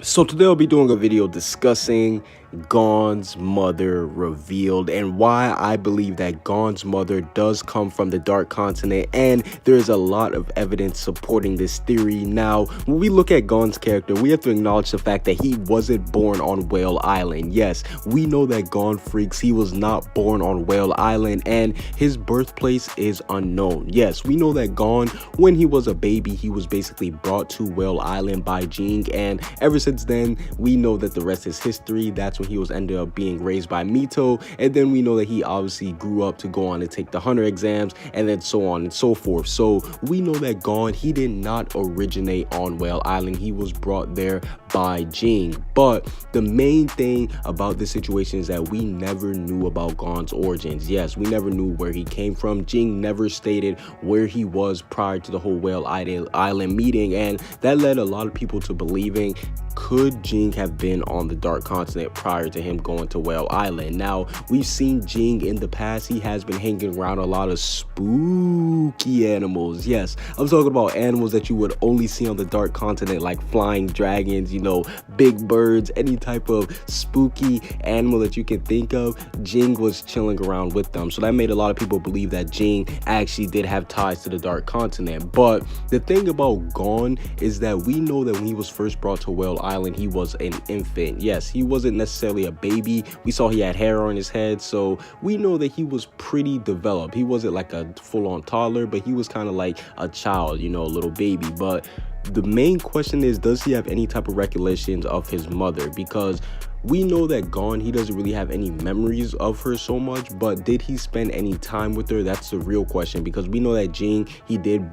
So today I'll be doing a video discussing Gon's mother revealed and why I believe that Gon's mother does come from the Dark Continent, and there's a lot of evidence supporting this theory. Now, when we look at Gon's character, we have to acknowledge the fact that he wasn't born on Whale Island. Yes, we know that Gon Freaks, he was not born on Whale Island, and his birthplace is unknown. Yes, we know that Gon, when he was a baby, he was basically brought to Whale Island by Jing, and ever since then, we know that the rest is history. That's when he was ended up being raised by Mito, and then we know that he obviously grew up to go on and take the hunter exams, and then so on and so forth. So we know that Gon, he did not originate on Whale Island. He was brought there by Jing. But the main thing about this situation is that we never knew about Gon's origins. Yes, we never knew where he came from. Jing never stated where he was prior to the whole Whale Island meeting, and that led a lot of people to believing, could Jing have been on the Dark Continent prior to him going to Whale Island? Now, we've seen Jing in the past. He has been hanging around a lot of spooky animals. Yes, I'm talking about animals that you would only see on the Dark Continent, like flying dragons, you know, big birds, any type of spooky animal that you can think of. Jing was chilling around with them. So that made a lot of people believe that Jing actually did have ties to the Dark Continent. But the thing about Gon is that we know that when he was first brought to Whale Island, he was an infant. Yes, he wasn't necessarily a baby. We saw he had hair on his head, so we know that he was pretty developed. He wasn't like a full-on toddler, but he was kind of like a child, you know, a little baby. But the main question is, does he have any type of recollections of his mother? Because we know that Gon, he doesn't really have any memories of her so much, but did he spend any time with her? That's the real question, because we know that Jing, he did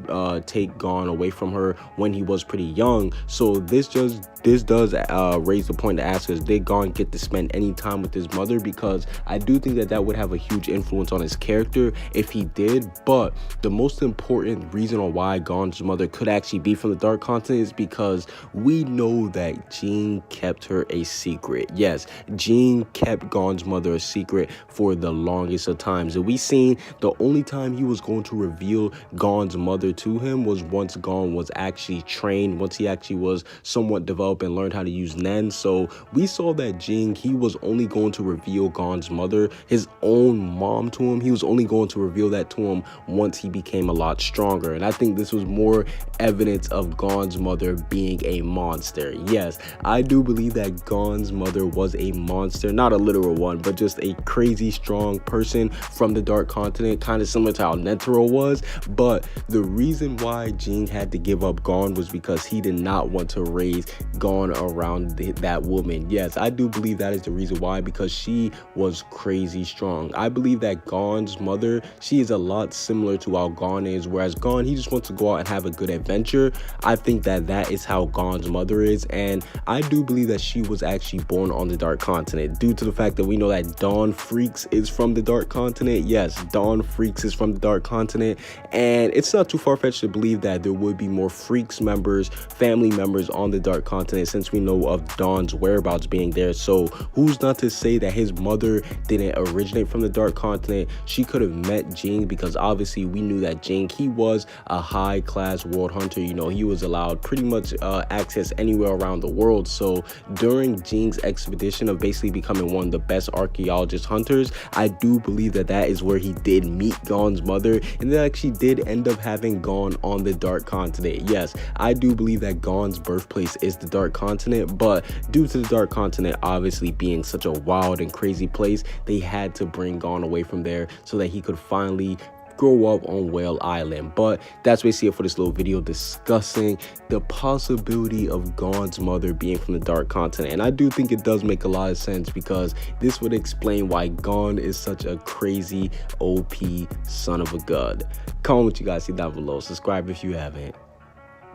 take Gon away from her when he was pretty young. So this does raise the point to ask us, did Gon get to spend any time with his mother? Because I do think that that would have a huge influence on his character if he did. But the most important reason on why Gon's mother could actually be from the Dark Continent is because we know that Jing kept her a secret. Yes, Jing kept Gon's mother a secret for the longest of times. And we seen the only time he was going to reveal Gon's mother to him was once Gon was actually trained, once he actually was somewhat developed and learned how to use Nen. So we saw that Jing, he was only going to reveal Gon's mother, his own mom, to him. He was only going to reveal that to him once he became a lot stronger. And I think this was more evidence of Gon's mother being a monster. Yes, I do believe that Gon's mother was a monster, not a literal one, but just a crazy strong person from the Dark Continent, kind of similar to how Netero was. But the reason why Jing had to give up Gon was because he did not want to raise Gon around that woman. Yes, I do believe that is the reason why, because she was crazy strong. I believe that Gon's mother, she is a lot similar to how Gon is, whereas Gon, he just wants to go out and have a good adventure. I think that that is how Gon's mother is, and I do believe that she was actually born on the Dark Continent, due to the fact that we know that Dawn Freaks is from the Dark Continent. Yes, Dawn Freaks is from the Dark Continent, and it's not too far-fetched to believe that there would be more Freaks members, family members on the Dark Continent, since we know of Dawn's whereabouts being there. So who's not to say that his mother didn't originate from the Dark Continent? She could have met Jing, because obviously we knew that Jing, he was a high-class world hunter. You know, he was allowed pretty much access anywhere around the world. So during Jing's expedition of basically becoming one of the best archaeologist hunters, I do believe that that is where he did meet Gon's mother, and they actually did end up having Gon on the Dark Continent. Yes, I do believe that Gon's birthplace is the Dark Continent, but due to the Dark Continent obviously being such a wild and crazy place, they had to bring Gon away from there so that he could finally grow up on Whale Island. But that's basically it for this little video discussing the possibility of Gon's mother being from the Dark Continent. And I do think it does make a lot of sense, because this would explain why Gon is such a crazy OP son of a god. Comment what you guys see down below. Subscribe if you haven't.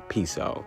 Peace out.